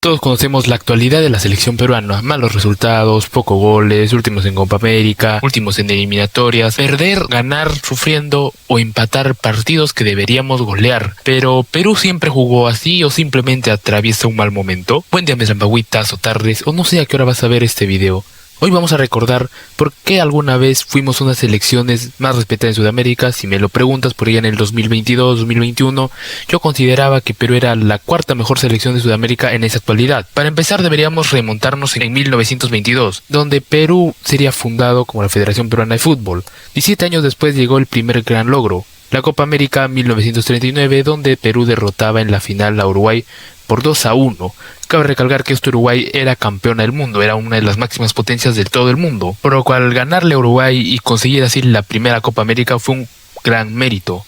Todos conocemos la actualidad de la selección peruana, malos resultados, pocos goles, últimos en Copa América, últimos en eliminatorias, perder, ganar, sufriendo o empatar partidos que deberíamos golear. Pero ¿Perú siempre jugó así o simplemente atraviesa un mal momento? Buen día, mis rampagüitas o tardes, o no sé a qué hora vas a ver este video. Hoy vamos a recordar por qué alguna vez fuimos unas selecciones más respetadas en Sudamérica. Si me lo preguntas, por allá en el 2022, 2021, yo consideraba que Perú era la cuarta mejor selección de Sudamérica en esa actualidad. Para empezar, deberíamos remontarnos en 1922, donde Perú sería fundado como la Federación Peruana de Fútbol. 17 años después llegó el primer gran logro, la Copa América 1939, donde Perú derrotaba en la final a Uruguay por 2-1. Cabe recalcar que Uruguay era campeona del mundo, era una de las máximas potencias de todo el mundo, por lo cual ganarle a Uruguay y conseguir así la primera Copa América fue un gran mérito.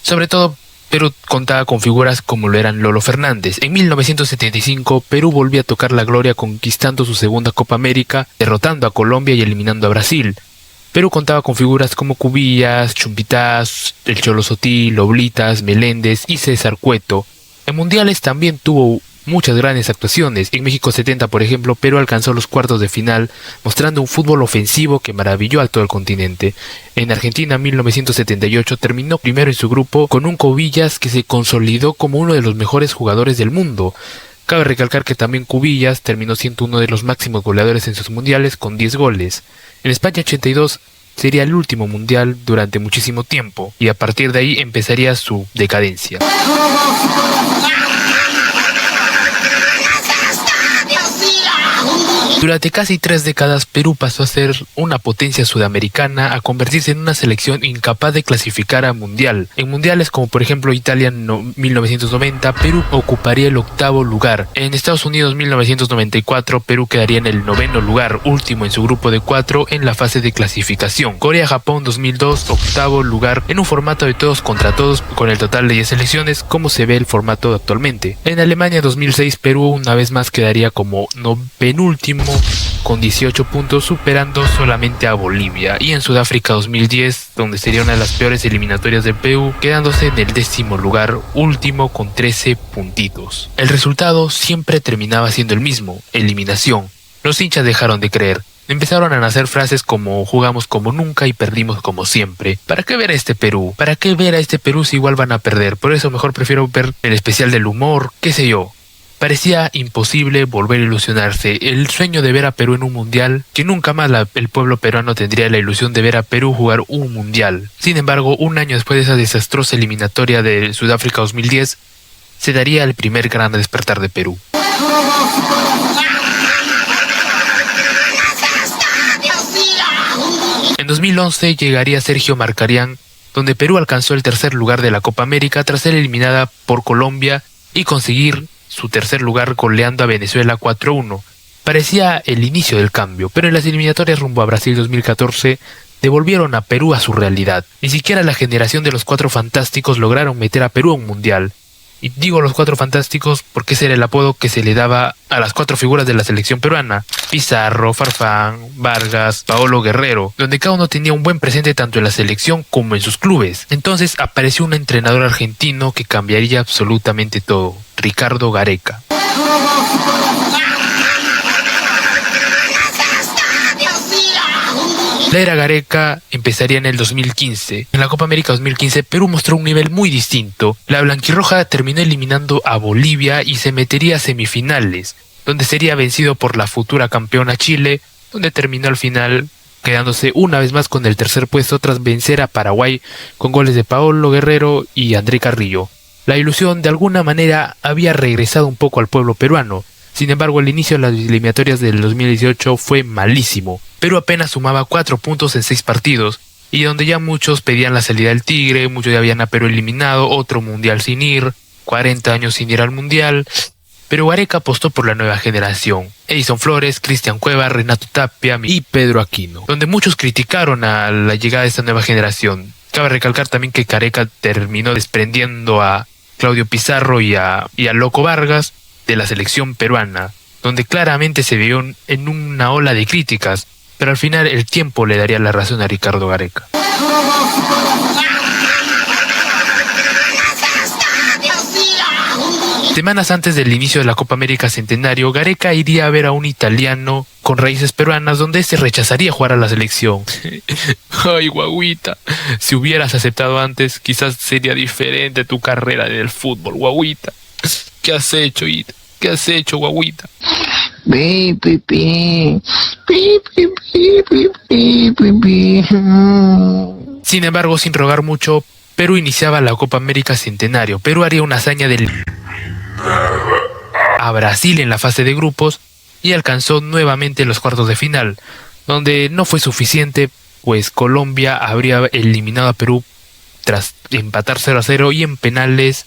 Sobre todo, Perú contaba con figuras como lo eran Lolo Fernández. En 1975, Perú volvió a tocar la gloria conquistando su segunda Copa América, derrotando a Colombia y eliminando a Brasil. Perú contaba con figuras como Cubillas, Chumbitaz, el Cholo Sotil, Oblitas, Meléndez y César Cueto. En mundiales también tuvo muchas grandes actuaciones. En México 70, por ejemplo, Perú alcanzó los cuartos de final, mostrando un fútbol ofensivo que maravilló a todo el continente. En Argentina 1978 terminó primero en su grupo con un Cubillas que se consolidó como uno de los mejores jugadores del mundo. Cabe recalcar que también Cubillas terminó siendo uno de los máximos goleadores en sus mundiales con 10 goles. En España 82 sería el último mundial durante muchísimo tiempo, y a partir de ahí empezaría su decadencia. Durante casi 3 décadas, Perú pasó a ser una potencia sudamericana a convertirse en una selección incapaz de clasificar a mundial. En mundiales como por ejemplo Italia 1990, Perú ocuparía el 8º lugar. En Estados Unidos 1994, Perú quedaría en el 9º lugar, último en su grupo de 4 en la fase de clasificación. Corea-Japón 2002, 8º lugar en un formato de todos contra todos con el total de 10 selecciones, como se ve el formato actualmente. En Alemania 2006, Perú una vez más quedaría como penúltimo con 18 puntos, superando solamente a Bolivia, y en Sudáfrica 2010, donde sería una de las peores eliminatorias del Perú, quedándose en el 10º lugar, último con 13 puntitos. El resultado siempre terminaba siendo el mismo: eliminación. Los hinchas dejaron de creer. Empezaron a nacer frases como jugamos como nunca y perdimos como siempre. ¿Para qué ver a este Perú? ¿Para qué ver a este Perú si igual van a perder? Por eso mejor prefiero ver el especial del humor, qué sé yo. Parecía imposible volver a ilusionarse. El sueño de ver a Perú en un mundial, que nunca más el pueblo peruano tendría la ilusión de ver a Perú jugar un mundial. Sin embargo, un año después de esa desastrosa eliminatoria de Sudáfrica 2010, se daría el primer gran despertar de Perú. En 2011 llegaría Sergio Markarián, donde Perú alcanzó el 3er lugar de la Copa América tras ser eliminada por Colombia y conseguir su 3er lugar goleando a Venezuela 4-1. Parecía el inicio del cambio, pero en las eliminatorias rumbo a Brasil 2014 devolvieron a Perú a su realidad. Ni siquiera la generación de los 4 fantásticos lograron meter a Perú a un mundial. Y digo los 4 fantásticos porque ese era el apodo que se le daba a las 4 figuras de la selección peruana: Pizarro, Farfán, Vargas, Paolo Guerrero, donde cada uno tenía un buen presente tanto en la selección como en sus clubes. Entonces apareció un entrenador argentino que cambiaría absolutamente todo: Ricardo Gareca. La era Gareca empezaría en el 2015. En la Copa América 2015, Perú mostró un nivel muy distinto. La blanquirroja terminó eliminando a Bolivia y se metería a semifinales, donde sería vencido por la futura campeona Chile, donde terminó al final quedándose una vez más con el 3er puesto tras vencer a Paraguay con goles de Paolo Guerrero y André Carrillo. La ilusión de alguna manera había regresado un poco al pueblo peruano. Sin embargo, el inicio de las eliminatorias del 2018 fue malísimo. Perú apenas sumaba 4 puntos en 6 partidos, y donde ya muchos pedían la salida del Tigre, muchos ya habían a Perú eliminado, otro mundial sin ir, 40 años sin ir al mundial. Pero Gareca apostó por la nueva generación: Edison Flores, Cristian Cueva, Renato Tapia y Pedro Aquino, donde muchos criticaron a la llegada de esta nueva generación. Cabe recalcar también que Gareca terminó desprendiendo a Claudio Pizarro y a Loco Vargas de la selección peruana, donde claramente se vio en una ola de críticas, pero al final el tiempo le daría la razón a Ricardo Gareca. Semanas antes del inicio de la Copa América Centenario, Gareca iría a ver a un italiano con raíces peruanas donde se rechazaría jugar a la selección. Ay, guaguita, si hubieras aceptado antes, quizás sería diferente tu carrera en el fútbol, guaguita. ¿Qué has hecho, Ita? ¿Qué has hecho, guaguita? Sin embargo, sin rogar mucho, Perú iniciaba la Copa América Centenario. Perú haría una hazaña a Brasil en la fase de grupos y alcanzó nuevamente los cuartos de final, donde no fue suficiente, pues Colombia habría eliminado a Perú tras empatar 0-0 y en penales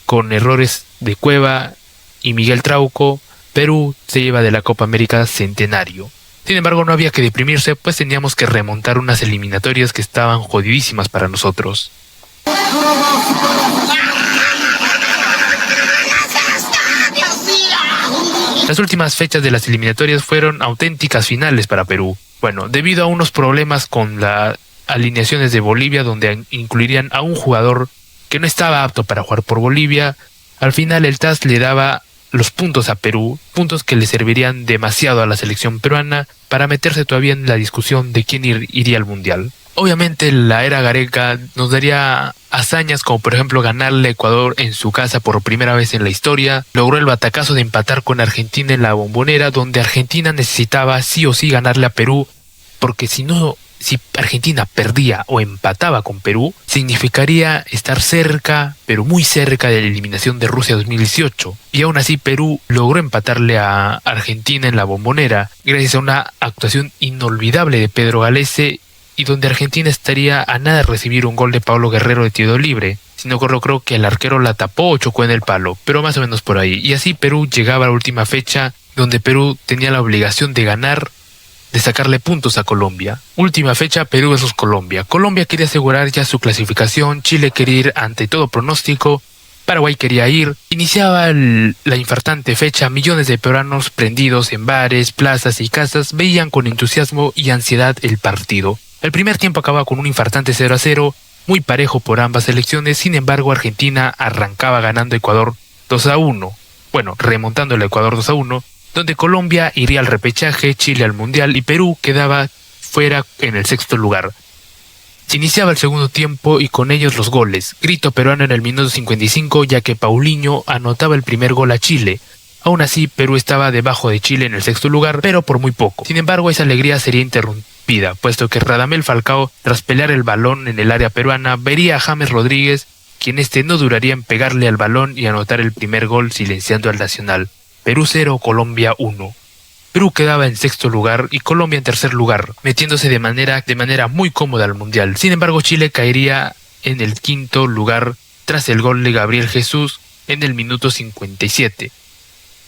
con errores de Cueva y Miguel Trauco. Perú se lleva de la Copa América Centenario. Sin embargo, no había que deprimirse, pues teníamos que remontar unas eliminatorias que estaban jodidísimas para nosotros. Las últimas fechas de las eliminatorias fueron auténticas finales para Perú. Bueno, debido a unos problemas con las alineaciones de Bolivia, donde incluirían a un jugador que no estaba apto para jugar por Bolivia, al final el TAS le daba los puntos a Perú, puntos que le servirían demasiado a la selección peruana para meterse todavía en la discusión de quién iría al Mundial. Obviamente la era Gareca nos daría hazañas como por ejemplo ganarle a Ecuador en su casa por primera vez en la historia, logró el batacazo de empatar con Argentina en la Bombonera, donde Argentina necesitaba sí o sí ganarle a Perú, porque si Argentina perdía o empataba con Perú, significaría estar cerca, pero muy cerca de la eliminación de Rusia 2018. Y aún así Perú logró empatarle a Argentina en la Bombonera, gracias a una actuación inolvidable de Pedro Galese, y donde Argentina estaría a nada de recibir un gol de Pablo Guerrero de tiro libre. Si no creo que el arquero la tapó o chocó en el palo, pero más o menos por ahí. Y así Perú llegaba a la última fecha, donde Perú tenía la obligación de ganar, de sacarle puntos a Colombia. Última fecha, Perú versus Colombia. Colombia quería asegurar ya su clasificación, Chile quería ir ante todo pronóstico, Paraguay quería ir. Iniciaba la infartante fecha, millones de peruanos prendidos en bares, plazas y casas veían con entusiasmo y ansiedad el partido. El primer tiempo acababa con un infartante 0-0, muy parejo por ambas selecciones. Sin embargo, Argentina arrancaba ganando a Ecuador 2-1. Bueno, remontando el Ecuador 2-1, donde Colombia iría al repechaje, Chile al Mundial y Perú quedaba fuera en el sexto lugar. Se iniciaba el segundo tiempo y con ellos los goles. Grito peruano en el minuto 55, ya que Paulinho anotaba el primer gol a Chile. Aún así, Perú estaba debajo de Chile en el sexto lugar, pero por muy poco. Sin embargo, esa alegría sería interrumpida, puesto que Radamel Falcao, tras pelear el balón en el área peruana, vería a James Rodríguez, quien no duraría en pegarle al balón y anotar el primer gol, silenciando al Nacional. Perú 0, Colombia 1. Perú quedaba en sexto lugar y Colombia en tercer lugar, metiéndose de manera muy cómoda al Mundial. Sin embargo, Chile caería en el quinto lugar tras el gol de Gabriel Jesús en el minuto 57.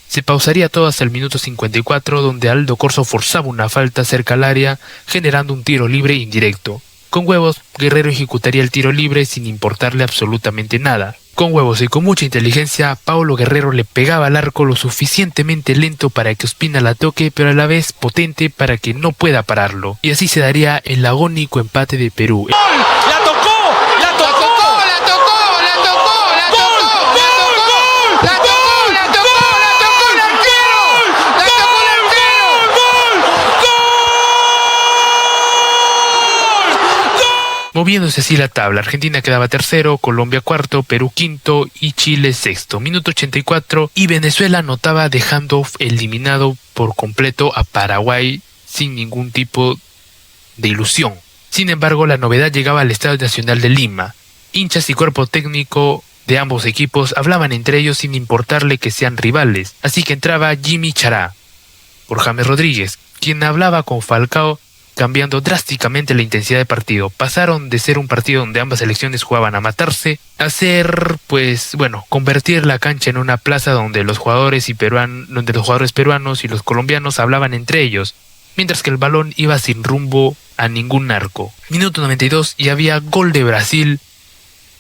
Se pausaría todo hasta el minuto 54, donde Aldo Corso forzaba una falta cerca al área, generando un tiro libre indirecto. Con huevos, Guerrero ejecutaría el tiro libre sin importarle absolutamente nada. Con huevos y con mucha inteligencia, Paulo Guerrero le pegaba al arco lo suficientemente lento para que Ospina la toque, pero a la vez potente para que no pueda pararlo. Y así se daría el agónico empate de Perú. Moviéndose así la tabla, Argentina quedaba tercero, Colombia cuarto, Perú quinto y Chile sexto. Minuto 84 y Venezuela anotaba, dejando eliminado por completo a Paraguay sin ningún tipo de ilusión. Sin embargo, la novedad llegaba al Estadio Nacional de Lima. Hinchas y cuerpo técnico de ambos equipos hablaban entre ellos sin importarle que sean rivales. Así que entraba Jimmy Chará por James Rodríguez, quien hablaba con Falcao, cambiando drásticamente la intensidad de partido. Pasaron de ser un partido donde ambas selecciones jugaban a matarse, a ser, convertir la cancha en una plaza donde los jugadores peruanos y los colombianos hablaban entre ellos, mientras que el balón iba sin rumbo a ningún arco. Minuto 92 y había gol de Brasil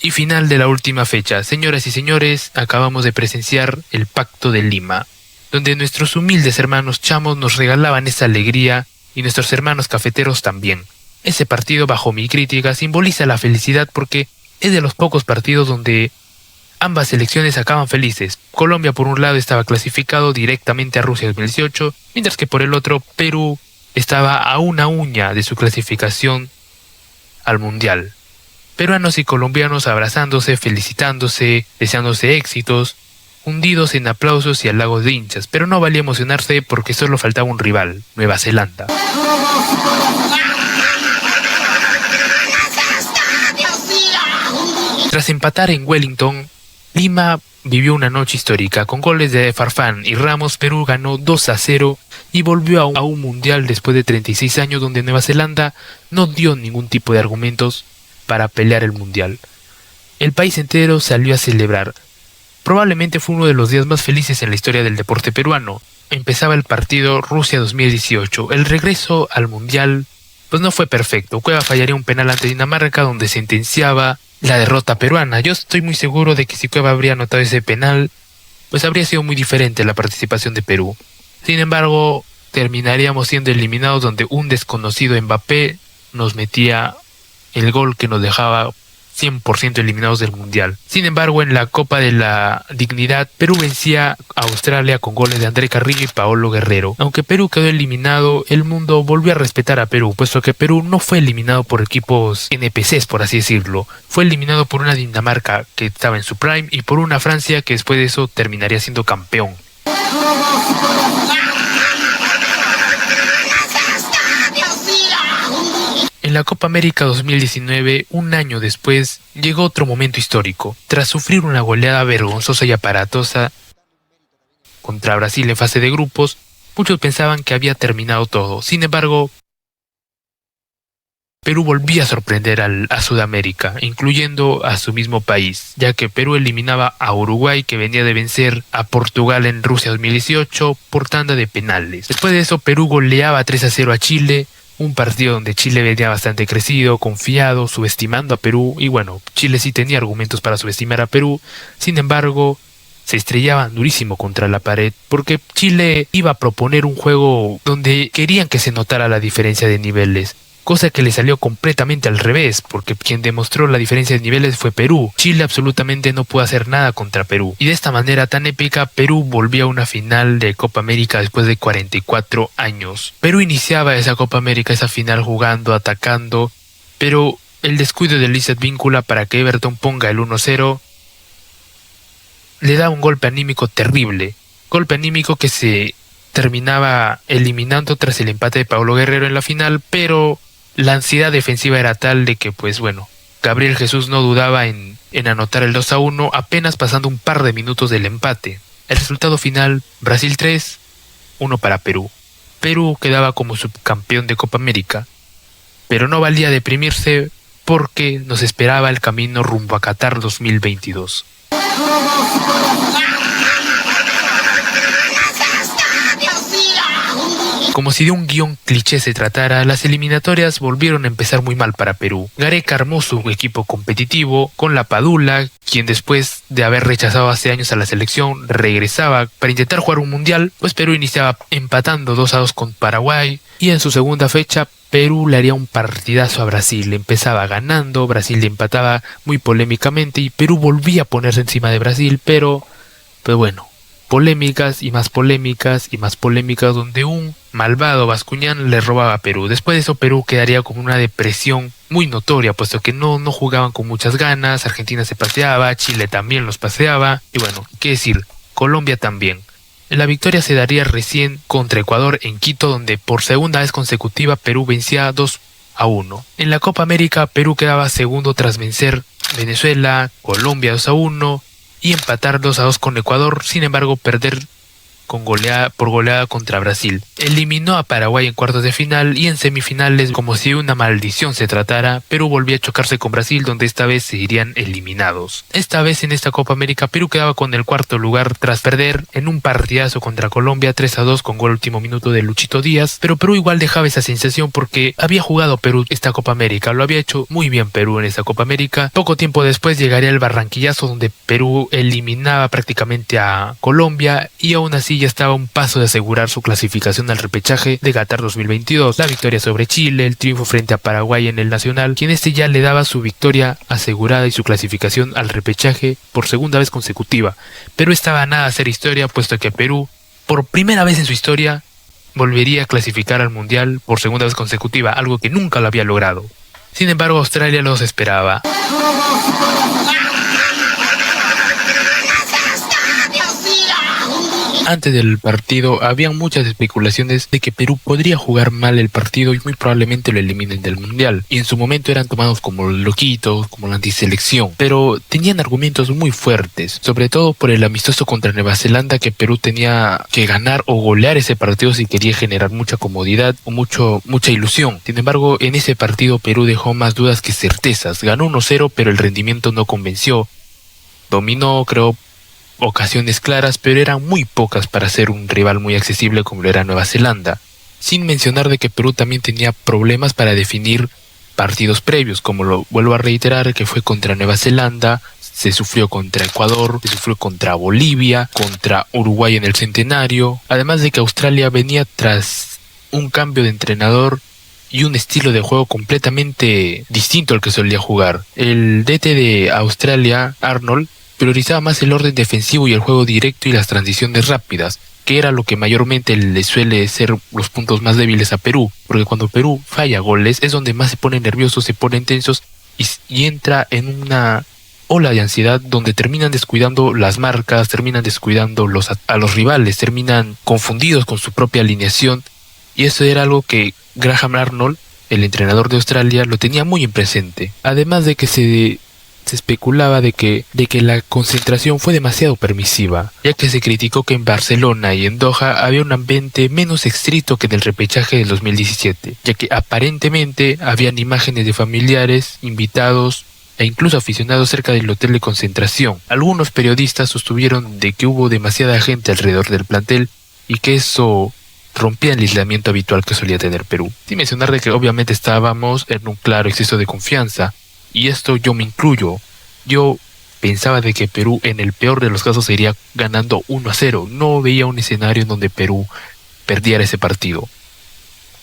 y final de la última fecha. Señoras y señores, acabamos de presenciar el Pacto de Lima, donde nuestros humildes hermanos chamos nos regalaban esa alegría y nuestros hermanos cafeteros también. Ese partido, bajo mi crítica, simboliza la felicidad porque es de los pocos partidos donde Ambas selecciones acaban felices. Colombia por un lado estaba clasificado directamente a Rusia 2018, mientras que por el otro Perú estaba a una uña de su clasificación al Mundial. Peruanos y colombianos abrazándose, felicitándose, deseándose éxitos, hundidos en aplausos y halagos de hinchas, pero no valía emocionarse porque solo faltaba un rival, Nueva Zelanda. Tras empatar en Wellington, Lima vivió una noche histórica. Con goles de Farfán y Ramos, Perú ganó 2-0 y volvió a un mundial después de 36 años donde Nueva Zelanda no dio ningún tipo de argumentos para pelear el mundial. El país entero salió a celebrar. Probablemente fue uno de los días más felices en la historia del deporte peruano. Empezaba el partido Rusia 2018. El regreso al mundial pues no fue perfecto. Cueva fallaría un penal ante Dinamarca donde sentenciaba la derrota peruana. Yo estoy muy seguro de que si Cueva habría anotado ese penal, pues habría sido muy diferente la participación de Perú. Sin embargo, terminaríamos siendo eliminados donde un desconocido Mbappé nos metía el gol que nos dejaba 100% eliminados del Mundial. Sin embargo, en la Copa de la Dignidad, Perú vencía a Australia con goles de André Carrillo y Paolo Guerrero. Aunque Perú quedó eliminado, el mundo volvió a respetar a Perú, puesto que Perú no fue eliminado por equipos NPCs, por así decirlo. Fue eliminado por una Dinamarca que estaba en su prime y por una Francia que después de eso terminaría siendo campeón. En la Copa América 2019, un año después, llegó otro momento histórico. Tras sufrir una goleada vergonzosa y aparatosa contra Brasil en fase de grupos, muchos pensaban que había terminado todo. Sin embargo, Perú volvía a sorprender a Sudamérica, incluyendo a su mismo país, ya que Perú eliminaba a Uruguay, que venía de vencer a Portugal en Rusia 2018 por tanda de penales. Después de eso, Perú goleaba 3-0 a Chile, un partido donde Chile venía bastante crecido, confiado, subestimando a Perú, y bueno, Chile sí tenía argumentos para subestimar a Perú. Sin embargo, se estrellaban durísimo contra la pared, porque Chile iba a proponer un juego donde querían que se notara la diferencia de niveles, cosa que le salió completamente al revés, porque quien demostró la diferencia de niveles fue Perú. Chile absolutamente no pudo hacer nada contra Perú, y de esta manera tan épica, Perú volvía a una final de Copa América después de 44 años. Perú iniciaba esa Copa América, esa final jugando, atacando, pero el descuido de Luis Advíncula para que Everton ponga el 1-0 le da un golpe anímico terrible, golpe anímico que se terminaba eliminando tras el empate de Paolo Guerrero en la final, pero la ansiedad defensiva era tal de que, pues bueno, Gabriel Jesús no dudaba en anotar el 2-1 apenas pasando un par de minutos del empate. El resultado final, Brasil 3, 1 para Perú. Perú quedaba como subcampeón de Copa América, pero no valía deprimirse porque nos esperaba el camino rumbo a Qatar 2022. Como si de un guión cliché se tratara, las eliminatorias volvieron a empezar muy mal para Perú. Gareca armó su equipo competitivo con la Padula, quien después de haber rechazado hace años a la selección, regresaba para intentar jugar un mundial, pues Perú iniciaba empatando 2-2 con Paraguay, y en su segunda fecha Perú le haría un partidazo a Brasil. Empezaba ganando, Brasil le empataba muy polémicamente y Perú volvía a ponerse encima de Brasil, pero pues bueno, polémicas y más polémicas y más polémicas, donde un malvado Bascuñán le robaba a Perú. Después de eso Perú quedaría con una depresión muy notoria, puesto que no jugaban con muchas ganas. Argentina se paseaba, Chile también los paseaba, y bueno, qué decir, Colombia también. La victoria se daría recién contra Ecuador en Quito, donde por segunda vez consecutiva Perú vencía 2-1. En la Copa América, Perú quedaba segundo tras vencer Venezuela, Colombia 2-1 y empatar 2-2 con Ecuador. Sin embargo, perder por goleada contra Brasil. Eliminó a Paraguay en cuartos de final, y en semifinales, como si de una maldición se tratara, Perú volvía a chocarse con Brasil, donde esta vez se irían eliminados. Esta vez en esta Copa América, Perú quedaba con el cuarto lugar tras perder en un partidazo contra Colombia 3-2 con gol último minuto de Luchito Díaz, pero Perú igual dejaba esa sensación porque había jugado Perú esta Copa América, lo había hecho muy bien Perú en esta Copa América. Poco tiempo después llegaría el Barranquillazo, donde Perú eliminaba prácticamente a Colombia, y aún así así ya estaba a un paso de asegurar su clasificación al repechaje de Qatar 2022. La victoria sobre Chile, el triunfo frente a Paraguay en el Nacional, quien ya le daba su victoria asegurada y su clasificación al repechaje por segunda vez consecutiva. Perú estaba a nada de hacer historia, puesto que Perú, por primera vez en su historia, volvería a clasificar al Mundial por segunda vez consecutiva, algo que nunca lo había logrado. Sin embargo, Australia los esperaba. Antes del partido, habían muchas especulaciones de que Perú podría jugar mal el partido y muy probablemente lo eliminen del Mundial. Y en su momento eran tomados como loquitos, como la antiselección. Pero tenían argumentos muy fuertes, sobre todo por el amistoso contra Nueva Zelanda, que Perú tenía que ganar o golear ese partido si quería generar mucha comodidad o mucha ilusión. Sin embargo, en ese partido Perú dejó más dudas que certezas. Ganó 1-0, pero el rendimiento no convenció. Dominó, creó ocasiones claras, pero eran muy pocas para ser un rival muy accesible como lo era Nueva Zelanda. Sin mencionar de que Perú también tenía problemas para definir partidos previos, como lo vuelvo a reiterar, que fue contra Nueva Zelanda, se sufrió contra Ecuador, se sufrió contra Bolivia, contra Uruguay en el Centenario, además de que Australia venía tras un cambio de entrenador y un estilo de juego completamente distinto al que solía jugar. El DT de Australia, Arnold, priorizaba más el orden defensivo y el juego directo y las transiciones rápidas, que era lo que mayormente le suele ser los puntos más débiles a Perú, porque cuando Perú falla goles es donde más se pone nervioso, se ponen tensos y entra en una ola de ansiedad donde terminan descuidando las marcas, terminan descuidando a los rivales, terminan confundidos con su propia alineación, y eso era algo que Graham Arnold, el entrenador de Australia, lo tenía muy en presente. Además de que se especulaba de que la concentración fue demasiado permisiva, ya que se criticó que en Barcelona y en Doha había un ambiente menos estricto que en el repechaje del 2017, ya que aparentemente habían imágenes de familiares, invitados e incluso aficionados cerca del hotel de concentración. Algunos periodistas sostuvieron de que hubo demasiada gente alrededor del plantel y que eso rompía el aislamiento habitual que solía tener Perú. Sin mencionar de que obviamente estábamos en un claro exceso de confianza, y esto yo me incluyo. Yo pensaba de que Perú en el peor de los casos iría ganando 1-0. No veía un escenario en donde Perú perdiera ese partido.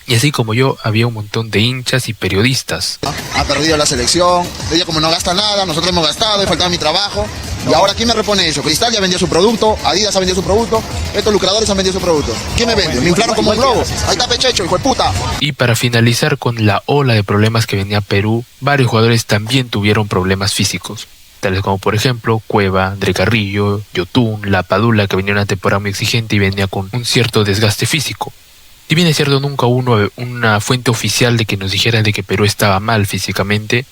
Y así como yo, había un montón de hinchas y periodistas. Ha perdido la selección, ella como no gasta nada, nosotros hemos gastado, he faltado mi trabajo. Y ahora, ¿quién me repone eso? Cristal ya vendió su producto, Adidas ha vendido su producto, estos lucradores han vendido su producto. ¿Quién me vende? Me inflaron como un globo. Ahí está Pechecho, hijo de puta. Y para finalizar con la ola de problemas que venía Perú, varios jugadores también tuvieron problemas físicos, tales como por ejemplo Cueva, André Carrillo, Yotun, La Padula, que venía una temporada muy exigente y venía con un cierto desgaste físico. Si bien es cierto, nunca hubo una fuente oficial de que nos dijera de que Perú estaba mal físicamente,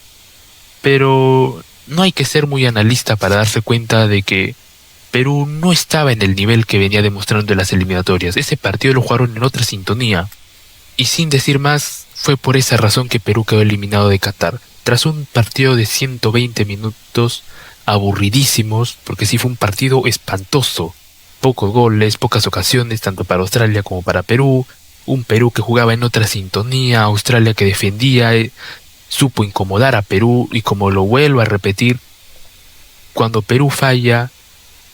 pero no hay que ser muy analista para darse cuenta de que Perú no estaba en el nivel que venía demostrando en las eliminatorias. Ese partido lo jugaron en otra sintonía, y sin decir más, fue por esa razón que Perú quedó eliminado de Qatar. Tras un partido de 120 minutos aburridísimos, porque sí fue un partido espantoso. Pocos goles, pocas ocasiones, tanto para Australia como para Perú. Un Perú que jugaba en otra sintonía, Australia que defendía, supo incomodar a Perú, y como lo vuelvo a repetir, cuando Perú falla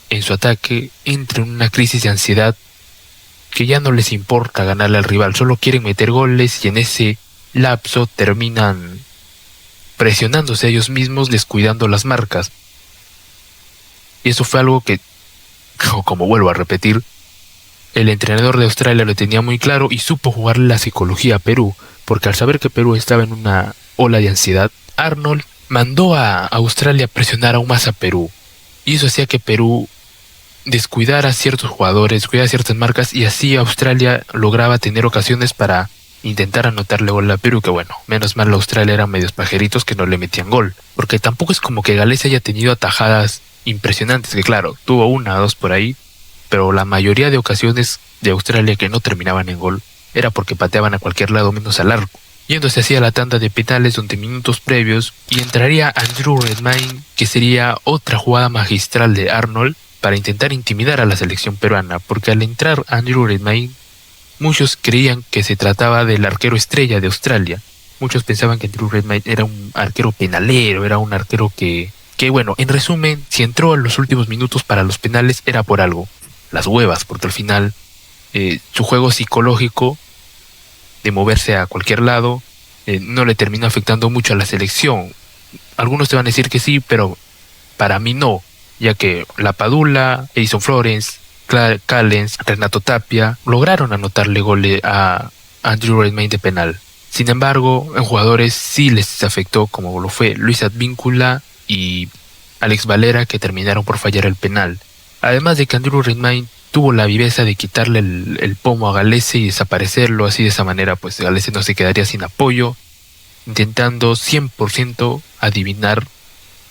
en su ataque, entra en una crisis de ansiedad que ya no les importa ganarle al rival, solo quieren meter goles y en ese lapso terminan presionándose a ellos mismos, descuidando las marcas. Y eso fue algo que, como vuelvo a repetir, el entrenador de Australia lo tenía muy claro y supo jugarle la psicología a Perú, porque al saber que Perú estaba en una ola de ansiedad, Arnold mandó a Australia a presionar aún más a Perú, y eso hacía que Perú descuidara a ciertos jugadores, descuidara ciertas marcas, y así Australia lograba tener ocasiones para intentar anotarle gol a Perú, que bueno, menos mal la Australia eran medios pajeritos que no le metían gol, porque tampoco es como que Gales haya tenido atajadas impresionantes, que claro, tuvo una o dos por ahí, pero la mayoría de ocasiones de Australia que no terminaban en gol era porque pateaban a cualquier lado menos al arco, yéndose hacia la tanda de penales donde minutos previos y entraría Andrew Redmayne, que sería otra jugada magistral de Arnold para intentar intimidar a la selección peruana, porque al entrar Andrew Redmayne, muchos creían que se trataba del arquero estrella de Australia. Muchos pensaban que Andrew Redmayne era un arquero penalero, era un arquero que bueno, en resumen, si entró en los últimos minutos para los penales era por algo. las huevas, porque al final su juego psicológico de moverse a cualquier lado no le terminó afectando mucho a la selección. Algunos te van a decir que sí, pero para mí no, ya que La Padula, Edison Florence, Callens, Renato Tapia lograron anotarle goles a Andrew Redmayne de penal. Sin embargo, en jugadores sí les afectó, como lo fue Luis Advíncula y Alex Valera, que terminaron por fallar el penal. Además de que Andrew Redmayne tuvo la viveza de quitarle el pomo a Gallese y desaparecerlo, así de esa manera pues Gallese no se quedaría sin apoyo, intentando 100% adivinar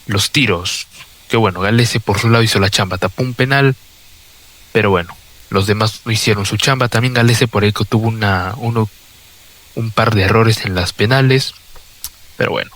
los tiros. Que bueno, Gallese por su lado hizo la chamba, tapó un penal, pero bueno, los demás no hicieron su chamba. También Gallese por ahí que tuvo un par de errores en las penales, pero bueno,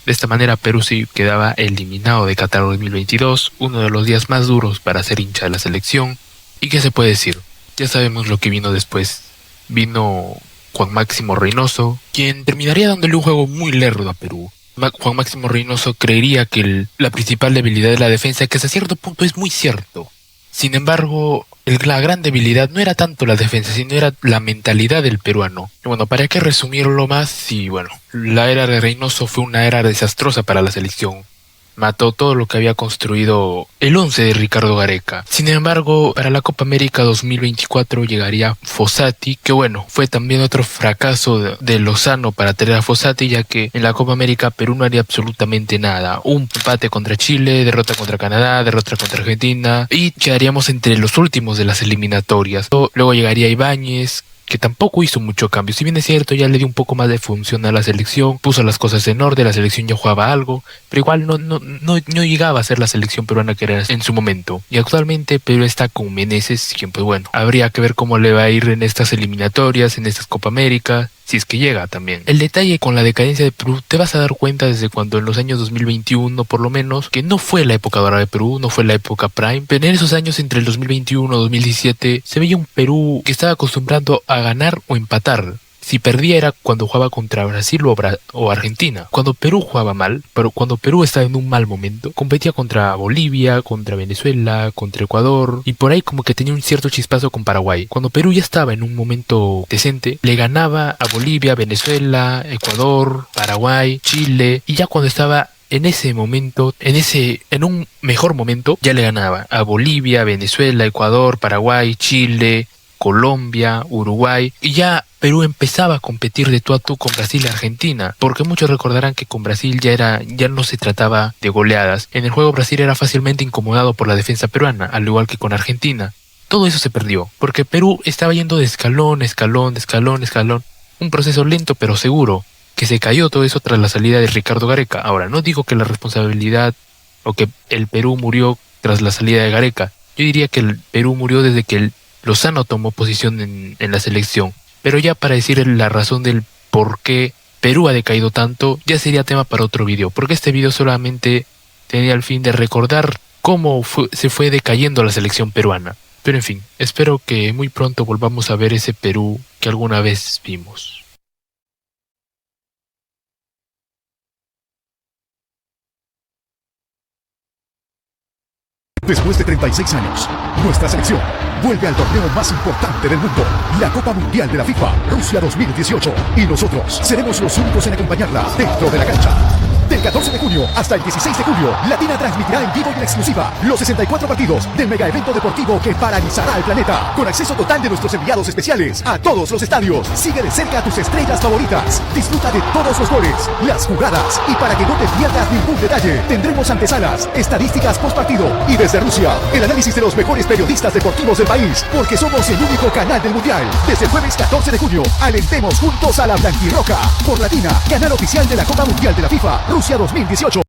de esta manera Perú sí quedaba eliminado de Qatar 2022, uno de los días más duros para ser hincha de la selección. ¿Y qué se puede decir? Ya sabemos lo que vino después. Vino Juan Máximo Reynoso, quien terminaría dándole un juego muy lerdo a Perú. Juan Máximo Reynoso creería que la principal debilidad de la defensa, que hasta cierto punto es muy cierto. Sin embargo, la gran debilidad no era tanto la defensa, sino era la mentalidad del peruano. Y bueno, ¿para qué resumirlo más? Y bueno, la era de Reynoso fue una era desastrosa para la selección. Mató todo lo que había construido el 11 de Ricardo Gareca. Sin embargo, para la Copa América 2024 llegaría Fossati, que bueno, fue también otro fracaso de Lozano para traer a Fossati, ya que en la Copa América Perú no haría absolutamente nada. Un empate contra Chile, derrota contra Canadá, derrota contra Argentina, y quedaríamos entre los últimos de las eliminatorias. Luego llegaría Ibáñez, que tampoco hizo mucho cambio. Si bien es cierto, ya le dio un poco más de función a la selección, puso las cosas en orden, la selección ya jugaba algo, pero igual no llegaba a ser la selección peruana que era en su momento. Y actualmente Perú está con Meneses, quien pues bueno, habría que ver cómo le va a ir en estas eliminatorias, en estas Copa América, si es que llega también. El detalle con la decadencia de Perú, te vas a dar cuenta desde cuando en los años 2021 por lo menos, que no fue la época dorada de Perú, no fue la época prime, pero en esos años entre el 2021 y 2017 se veía un Perú que estaba acostumbrado a ganar o empatar. Si perdía era cuando jugaba contra Brasil o Argentina. Cuando Perú jugaba mal, pero cuando Perú estaba en un mal momento, competía contra Bolivia, contra Venezuela, contra Ecuador, y por ahí como que tenía un cierto chispazo con Paraguay. Cuando Perú ya estaba en un momento decente, le ganaba a Bolivia, Venezuela, Ecuador, Paraguay, Chile, y ya cuando estaba en ese momento, en un mejor momento, ya le ganaba a Bolivia, Venezuela, Ecuador, Paraguay, Chile, Colombia, Uruguay, y ya Perú empezaba a competir de tú a tú con Brasil y Argentina, porque muchos recordarán que con Brasil ya no se trataba de goleadas. En el juego Brasil era fácilmente incomodado por la defensa peruana, al igual que con Argentina. Todo eso se perdió, porque Perú estaba yendo de escalón, un proceso lento pero seguro, que se cayó todo eso tras la salida de Ricardo Gareca. Ahora, no digo que la responsabilidad o que el Perú murió tras la salida de Gareca, yo diría que el Perú murió desde que Lozano tomó posición en la selección. Pero ya para decir la razón del por qué Perú ha decaído tanto, ya sería tema para otro video, porque este video solamente tenía el fin de recordar cómo se fue decayendo la selección peruana. Pero en fin, espero que muy pronto volvamos a ver ese Perú que alguna vez vimos. Después de 36 años, nuestra selección vuelve al torneo más importante del mundo, la Copa Mundial de la FIFA Rusia 2018. Y nosotros seremos los únicos en acompañarla dentro de la cancha. Del 14 de junio hasta el 16 de julio, Latina transmitirá en vivo y en exclusiva los 64 partidos del mega evento deportivo que paralizará al planeta, con acceso total de nuestros enviados especiales a todos los estadios. Sigue de cerca a tus estrellas favoritas, disfruta de todos los goles, las jugadas, y para que no te pierdas ningún detalle, tendremos antesalas, estadísticas post partido y desde Rusia, el análisis de los mejores periodistas deportivos del país, porque somos el único canal del mundial. Desde el jueves 14 de junio, alentemos juntos a la blanquirroja por Latina, canal oficial de la Copa Mundial de la FIFA Rusia 2018.